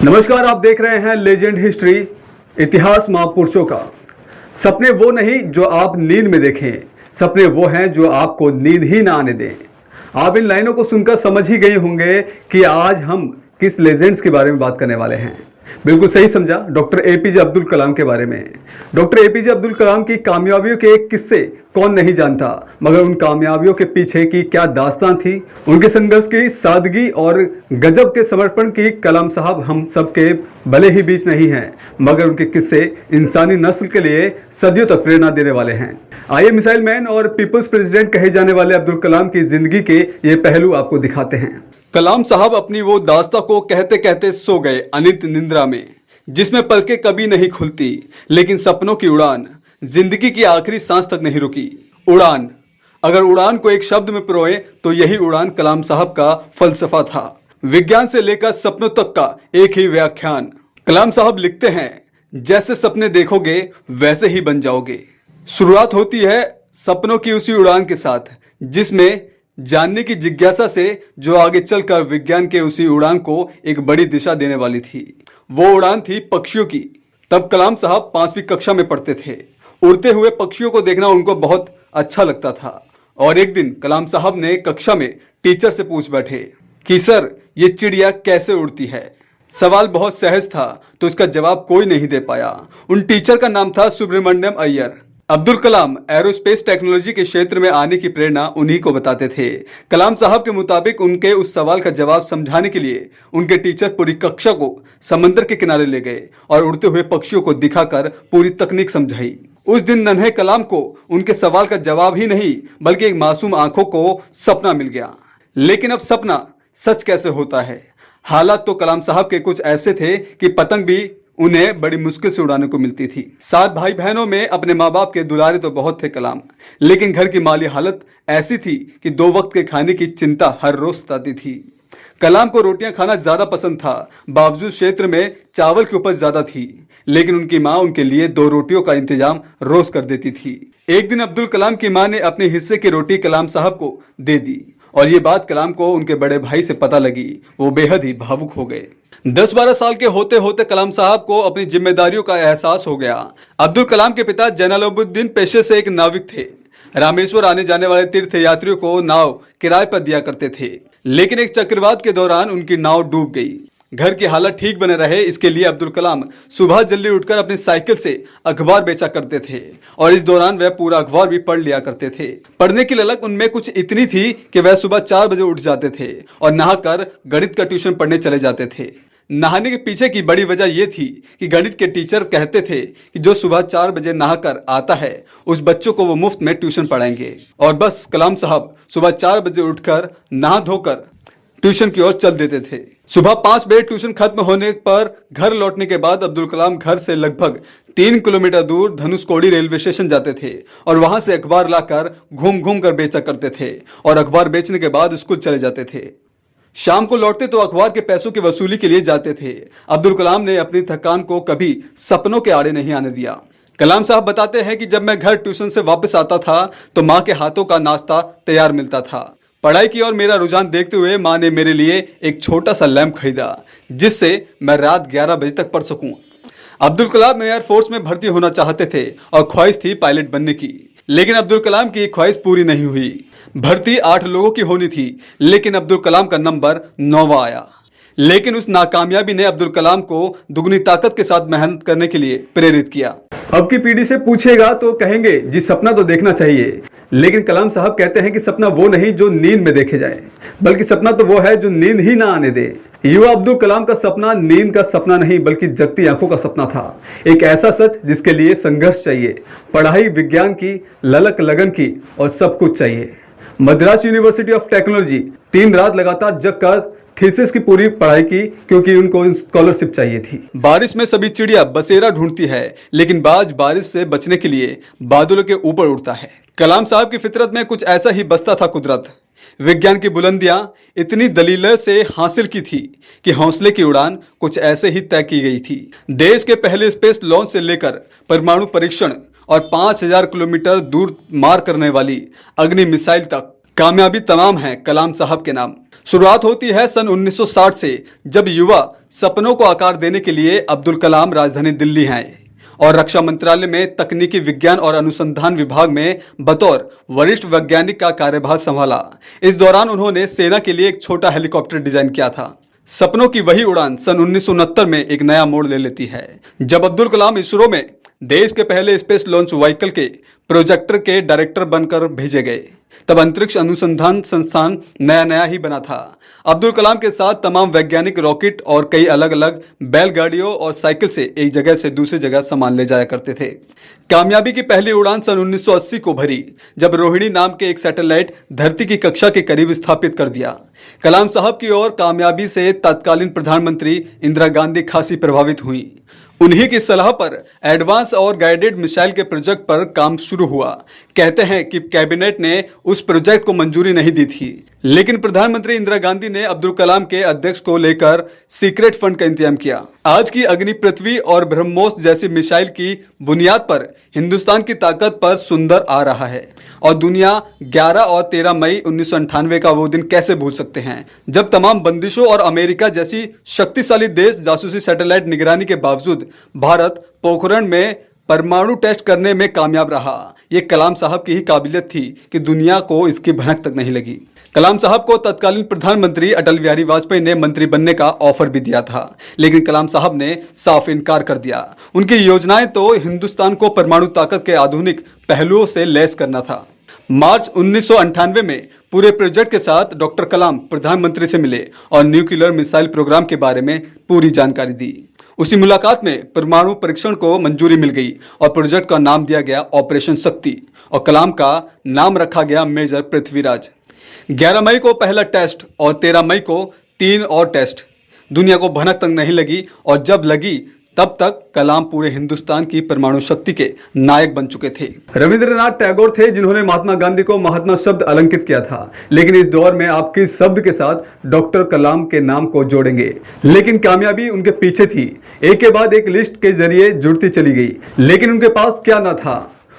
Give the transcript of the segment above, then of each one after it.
नमस्कार, आप देख रहे हैं लेजेंड हिस्ट्री, इतिहास महापुरुषों का। सपने वो नहीं जो आप नींद में देखें, सपने वो हैं जो आपको नींद ही ना आने दें। आप इन लाइनों को सुनकर समझ ही गए होंगे कि आज हम किस लेजेंड्स के बारे में बात करने वाले हैं। बिल्कुल सही समझा, डॉक्टर एपीजे अब्दुल कलाम के बारे में। डॉक्टर एपीजे अब्दुल कलाम की कामयाबियों के किस्से कौन नहीं जानता, मगर उन कामयाबियों के पीछे की क्या दास्तान थी, उनके संघर्ष की सादगी और गजब के समर्पण की। कलाम साहब हम सबके भले ही बीच नहीं हैं, मगर उनके किस्से इंसानी नस्ल के लिए सदियों तक प्रेरणा देने वाले हैं। आइए मिसाइल मैन और पीपल्स प्रेसिडेंट कहे जाने वाले अब्दुल कलाम की जिंदगी के ये पहलू आपको दिखाते हैं। कलाम साहब अपनी वो दास्तां को कहते कहते सो गए अनित निंद्रा में, जिसमें पलकें कभी नहीं खुलती, लेकिन सपनों की उड़ान जिंदगी की आखिरी सांस तक नहीं रुकी। उड़ान, अगर उड़ान को एक शब्द में पिरोए तो यही उड़ान कलाम साहब का फलसफा था। विज्ञान से लेकर सपनों तक का एक ही व्याख्यान। कलाम साहब लिखते हैं, जैसे सपने देखोगे वैसे ही बन जाओगे। शुरुआत होती है सपनों की उसी उड़ान के साथ, जिसमें जानने की जिज्ञासा से, जो आगे चलकर विज्ञान के उसी उड़ान को एक बड़ी दिशा देने वाली थी। वो उड़ान थी पक्षियों की। तब कलाम साहब 5वीं कक्षा में पढ़ते थे। उड़ते हुए पक्षियों को देखना उनको बहुत अच्छा लगता था। और एक दिन कलाम साहब ने कक्षा में टीचर से पूछ बैठे कि सर, ये चिड़िया कैसे उड़ती है। सवाल बहुत सहज था, तो इसका जवाब कोई नहीं दे पाया। उन टीचर का नाम था सुब्रमण्यम अय्यर। अब्दुल कलाम एरोस्पेस टेक्नोलॉजी के क्षेत्र में आने की प्रेरणा उन्हीं को बताते थे। कलाम साहब के मुताबिक उनके उस सवाल का जवाब समझाने के लिए उनके टीचर पूरी कक्षा को समंदर के किनारे ले गए और उड़ते हुए पक्षियों को दिखाकर पूरी तकनीक समझाई। उस दिन नन्हे कलाम को उनके सवाल का जवाब ही नहीं, बल्कि एक मासूम आंखों को सपना मिल गया। लेकिन अब सपना सच कैसे होता है? हालात तो कलाम साहब के कुछ ऐसे थे कि पतंग भी उन्हें बड़ी मुश्किल से उड़ाने को मिलती थी। 7 भाई बहनों में अपने माँ बाप के दुलारे तो बहुत थे कलाम, लेकिन घर की माली हालत ऐसी थी कि 2 वक्त के खाने की चिंता हर रोज सताती थी। कलाम को रोटियां खाना ज्यादा पसंद था, बावजूद क्षेत्र में चावल की उपज ज्यादा थी, लेकिन उनकी माँ उनके लिए 2 रोटियों का इंतजाम रोज कर देती थी। एक दिन अब्दुल कलाम की माँ ने अपने हिस्से की रोटी कलाम साहब को दे दी और ये बात कलाम को उनके बड़े भाई से पता लगी। वो बेहद ही भावुक हो गए। 10-12 साल के होते होते कलाम साहब को अपनी जिम्मेदारियों का एहसास हो गया। अब्दुल कलाम के पिता जैनुलाब्दीन पेशे से एक नाविक थे। रामेश्वर आने जाने वाले तीर्थ यात्रियों को नाव किराए पर दिया करते थे, लेकिन एक चक्रवात के दौरान उनकी नाव डूब गई। घर की हालत ठीक बने रहे, इसके लिए अब्दुल कलाम सुबह जल्दी उठकर अपनी साइकिल से अखबार बेचा करते थे और इस दौरान वह पूरा अखबार भी पढ़ लिया करते थे। पढ़ने की ललक उनमें कुछ इतनी थी कि वह सुबह 4 बजे उठ जाते थे और नहाकर गणित का ट्यूशन पढ़ने चले जाते थे। नहाने के पीछे की बड़ी वजह यह थी कि गणित के टीचर कहते थे कि जो सुबह 4 बजे नहाकर आता है उस बच्चों को वो मुफ्त में ट्यूशन पढ़ाएंगे। और बस कलाम साहब सुबह 4 बजे उठकर नहा धोकर ट्यूशन की ओर चल देते थे। सुबह 5 बजे ट्यूशन खत्म होने पर घर लौटने के बाद अब्दुल कलाम घर से लगभग 3 किलोमीटर दूर धनुषकोडी रेलवे स्टेशन जाते थे और वहां से अखबार लाकर घूम घूम कर बेचा करते थे और अखबार बेचने के बाद स्कूल चले जाते थे। शाम को लौटते तो अखबार के पैसों की वसूली के लिए जाते थे। अब्दुल कलाम ने अपनी थकान को कभी सपनों के आड़े नहीं आने दिया। कलाम साहब बताते हैं कि जब मैं घर ट्यूशन से वापस आता था तो माँ के हाथों का नाश्ता तैयार मिलता था। पढ़ाई की और मेरा रुझान देखते हुए माँ ने मेरे लिए एक छोटा सा लैंप खरीदा, जिससे मैं रात 11 बजे तक पढ़ सकूं। अब्दुल कलाम एयरफोर्स में भर्ती होना चाहते थे और ख्वाहिश थी पायलट बनने की, लेकिन अब्दुल कलाम की ख्वाहिश पूरी नहीं हुई। भर्ती 8 लोगों की होनी थी, लेकिन अब्दुल कलाम का नंबर 9वां आया। लेकिन उस नाकामयाबी ने अब्दुल कलाम को दुगनी ताकत के साथ मेहनत करने के लिए प्रेरित किया। अब की पीढ़ी से पूछेगा तो कहेंगे जी सपना तो देखना चाहिए, लेकिन कलाम साहब कहते हैं कि सपना वो नहीं जो नींद में देखे जाए, बल्कि सपना तो वो है जो नींद ही ना आने दे। युवा अब्दुल कलाम का सपना नींद का सपना नहीं, बल्कि जगती आंखों का सपना था। एक ऐसा सच जिसके लिए संघर्ष चाहिए, पढ़ाई विज्ञान की, ललक लगन की और सब कुछ चाहिए। मद्रास यूनिवर्सिटी ऑफ टेक्नोलॉजी 3 रात लगातार जग कर थीसिस की पूरी पढ़ाई की, क्योंकि उनको स्कॉलरशिप चाहिए थी। बारिश में सभी चिड़िया बसेरा ढूंढती है, लेकिन बाज बारिश से बचने के लिए बादलों के ऊपर उड़ता है। कलाम साहब की फितरत में कुछ ऐसा ही बसता था कुदरत। विज्ञान की बुलंदियां इतनी दलीलों से हासिल की थी कि हौसले की उड़ान कुछ ऐसे ही तय की गई थी। देश के पहले स्पेस लॉन्च से लेकर परमाणु परीक्षण और 5000 किलोमीटर दूर मार करने वाली अग्नि मिसाइल तक कामयाबी तमाम है कलाम साहब के नाम। शुरुआत होती है सन 1960 से, जब युवा सपनों को आकार देने के लिए अब्दुल कलाम राजधानी दिल्ली आए और रक्षा मंत्रालय में तकनीकी विज्ञान और अनुसंधान विभाग में बतौर वरिष्ठ वैज्ञानिक का कार्यभार संभाला। इस दौरान उन्होंने सेना के लिए एक छोटा हेलीकॉप्टर डिजाइन किया था। सपनों की वही उड़ान सन 1969 में एक नया मोड़ ले लेती है, जब अब्दुल कलाम इसरो में देश के पहले स्पेस लॉन्च व्हीकल के प्रोजेक्टर के डायरेक्टर बनकर भेजे गए। तब अंतरिक्ष अनुसंधान संस्थान नया ही बना था। अब्दुल कलाम के साथ तमाम वैज्ञानिक रॉकेट और कई अलग अलग बैलगाड़ियों और साइकिल से एक जगह से दूसरी जगह सामान ले जाया करते थे। कामयाबी की पहली उड़ान सन 1980 को भरी, जब रोहिणी नाम के एक सैटेलाइट धरती की कक्षा के करीब स्थापित कर दिया। कलाम साहब की और कामयाबी से तत्कालीन प्रधानमंत्री इंदिरा गांधी खासी प्रभावित हुई। उन्हीं की सलाह पर एडवांस और गाइडेड मिसाइल के प्रोजेक्ट पर काम शुरू हुआ। कहते हैं कि कैबिनेट ने उस प्रोजेक्ट को मंजूरी नहीं दी थी, लेकिन प्रधानमंत्री इंदिरा गांधी ने अब्दुल कलाम के अध्यक्ष को लेकर सीक्रेट फंड का इंतजाम किया। आज की अग्नि पृथ्वी और ब्रह्मोस जैसी मिसाइल की बुनियाद पर हिंदुस्तान की ताकत पर सुंदर आ रहा है और दुनिया 11 और 13 मई 1998 का वो दिन कैसे भूल सकते हैं, जब तमाम बंदिशों और अमेरिका जैसी शक्तिशाली देश जासूसी सैटेलाइट निगरानी के बावजूद भारत पोखरण में परमाणु टेस्ट करने में कामयाब रहा। ये कलाम साहब की ही काबिलियत थी कि दुनिया को इसकी भनक तक नहीं लगी। कलाम साहब को तत्कालीन प्रधानमंत्री अटल बिहारी वाजपेयी ने मंत्री बनने का ऑफर भी दिया था, लेकिन कलाम साहब ने साफ इनकार कर दिया। उनकी योजनाएं तो हिंदुस्तान को परमाणु ताकत के आधुनिक पहलुओं से लैस करना था। मार्च 1998 में पूरे प्रोजेक्ट के साथ डॉक्टर कलाम प्रधानमंत्री से मिले और न्यूक्लियर मिसाइल प्रोग्राम के बारे में पूरी जानकारी दी। उसी मुलाकात में परमाणु परीक्षण को मंजूरी मिल गई और प्रोजेक्ट का नाम दिया गया ऑपरेशन शक्ति और कलाम का नाम रखा गया मेजर पृथ्वीराज। 11 मई को पहला टेस्ट और 13 मई को 3 और टेस्ट। दुनिया को भनक तक नहीं लगी और जब लगी तब तक कलाम पूरे हिंदुस्तान की परमाणु शक्ति के नायक बन चुके थे। रविंद्रनाथ टैगोर थे जिन्होंने महात्मा गांधी को महात्मा शब्द अलंकित किया था, लेकिन इस दौर में आप किस शब्द के साथ डॉक्टर कलाम के नाम को जोड़ेंगे? लेकिन कामयाबी उनके पीछे थी, एक के बाद एक लिस्ट के जरिए जुड़ती चली गई। लेकिन उनके पास क्या ना था?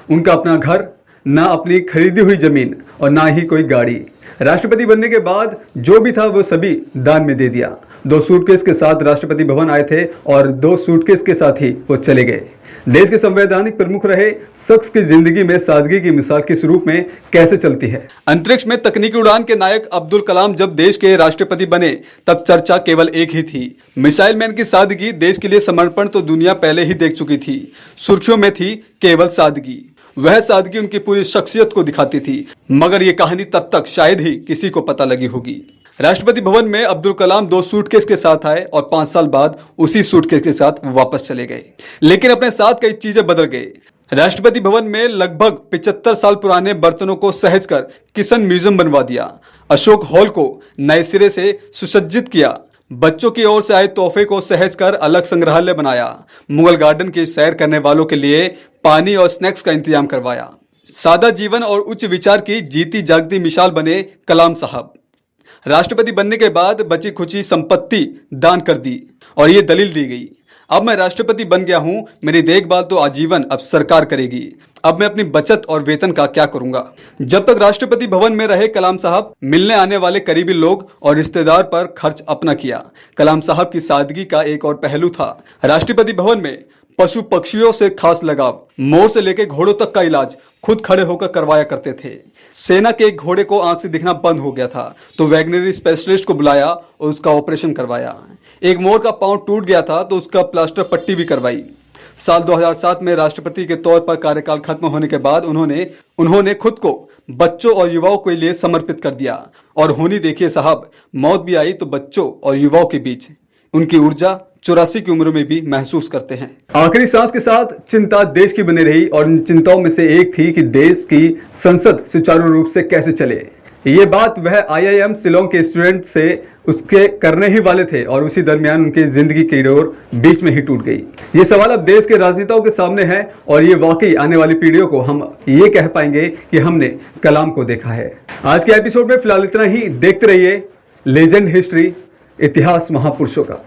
उनका अपना घर, ना अपनी खरीदी हुई जमीन और ना ही कोई गाड़ी। राष्ट्रपति बनने के बाद जो भी था वो सभी दान में दे दिया। 2 सूटकेस के साथ राष्ट्रपति भवन आए थे और 2 सूटकेस के साथ ही वो चले गए। देश के संवैधानिक प्रमुख रहे शख्स की जिंदगी में सादगी की मिसाल किस रूप में कैसे चलती है? अंतरिक्ष में तकनीकी उड़ान के नायक अब्दुल कलाम जब देश के राष्ट्रपति बने तब चर्चा केवल एक ही थी, मिसाइल मैन की सादगी। देश के लिए समर्पण तो दुनिया पहले ही देख चुकी थी, सुर्खियों में थी केवल सादगी। वह सादगी उनकी पूरी शख्सियत को दिखाती थी, मगर ये कहानी तब तक शायद ही किसी को पता लगी होगी। राष्ट्रपति भवन में अब्दुल कलाम 2 सूटकेस के साथ आए और 5 साल बाद उसी सूटकेस के साथ वापस चले गए, लेकिन अपने साथ कई चीजें बदल गए। राष्ट्रपति भवन में लगभग 75 साल पुराने बर्तनों को सहेज कर किशन म्यूजियम बनवा दिया। अशोक हॉल को नए सिरे से सुसज्जित किया। बच्चों की ओर से आए तोहफे को सहेज कर अलग संग्रहालय बनाया। मुगल गार्डन की सैर करने वालों के लिए पानी और स्नैक्स का इंतजाम करवाया। सादा जीवन और उच्च विचार की जीती जागती मिसाल बने कलाम साहब। राष्ट्रपति बनने के बाद बची खुची संपत्ति दान कर दी और ये दलील दी गई, अब मैं राष्ट्रपति बन गया हूं, मेरी देखभाल तो आजीवन अब सरकार करेगी, अब मैं अपनी बचत और वेतन का क्या करूंगा। जब तक राष्ट्रपति भवन में रहे कलाम साहब मिलने आने वाले करीबी लोग और रिश्तेदार पर खर्च अपना किया। कलाम साहब की सादगी का एक और पहलू था, राष्ट्रपति भवन में पशु पक्षियों से खास लगाव। मोर से लेकर घोड़ों तक का इलाज खुद खड़े होकर करवाया करते थे। सेना के एक घोड़े को आंख से दिखना बंद हो गया था तो वेटरनरी स्पेशलिस्ट को बुलाया और उसका ऑपरेशन करवाया। एक मोर का पांव टूट गया था तो उसका प्लास्टर पट्टी भी करवाई। साल 2007 में राष्ट्रपति के तौर पर कार्यकाल खत्म होने के बाद उन्होंने खुद को बच्चों और युवाओं के लिए समर्पित कर दिया और होनी देखिए साहब, मौत भी आई तो बच्चों और युवाओं के बीच। उनकी ऊर्जा 84 की उम्र में भी महसूस करते हैं। आखिरी सांस के साथ चिंता देश की बनी रही और इन चिंताओं में से एक थी कि देश की संसद सुचारू रूप से कैसे चले। ये बात वह IIM शिलोंग के स्टूडेंट से उसके करने ही वाले थे और उसी दरमियान उनकी जिंदगी की डोर बीच में ही टूट गई। ये सवाल अब देश के राजनेताओं के सामने है और ये वाकई आने वाली पीढ़ियों को हम ये कह पाएंगे कि हमने कलाम को देखा है। आज के एपिसोड में फिलहाल इतना ही। देखते रहिए लेजेंड हिस्ट्री, इतिहास महापुरुषों का।